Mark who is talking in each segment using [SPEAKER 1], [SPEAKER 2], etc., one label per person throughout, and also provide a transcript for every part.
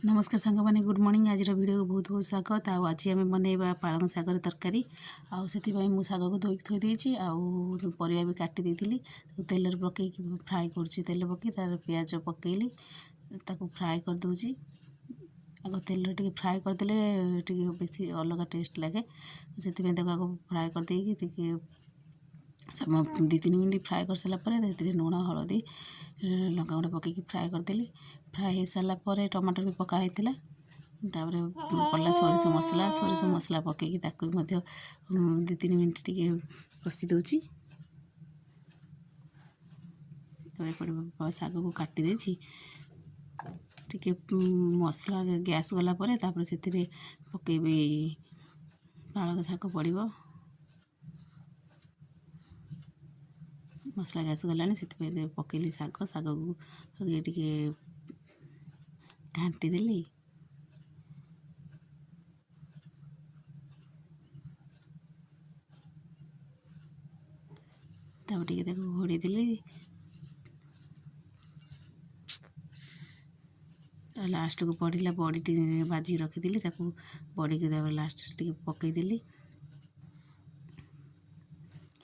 [SPEAKER 1] नमस्कार सांग मैंने गुड मॉर्निंग। आज वीडियो बहुत बहुत स्वागत। आज आम बनइबा पालंग सागर तरकारी। से साग को धोईक थोई देछि परिया भी काटी देथिली। तेल पकई फ्राए कर तेल पकई तार पियाज पकईली ताको फ्राए कर दूची। आग तेल टे फ्राए करदे बेसी अलग टेस्ट लगे से फ्राए कर देकी समय 2-3 मिनट फ्राए कर सारापर लुण हलदी लंका गुंड पकईकी फ्राए करदेली। फ्राए हो सारापर टमाटर भी पका होता पड़ा सोरिष मसला पकईकी 2-3 मिनट टे कषि दूची। साग को काटी देछि टिके मसला गैस गला से पकईबी पालक साग पड़ो। मसला गैस गलानी से पकईली साग को टे घाटी देली। टे घोड़ी देली। लास्ट को पड़ा बड़ी बाजी रखीदी बड़ी को लास्ट टे पकईदेली।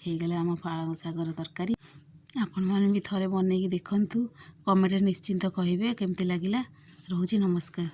[SPEAKER 1] होगला आम पालंग सागर तरकारी। आपण मैंने भी थोड़े बनई देखु कमेंट निश्चिंत कहे केमती लगिला। रोची नमस्कार।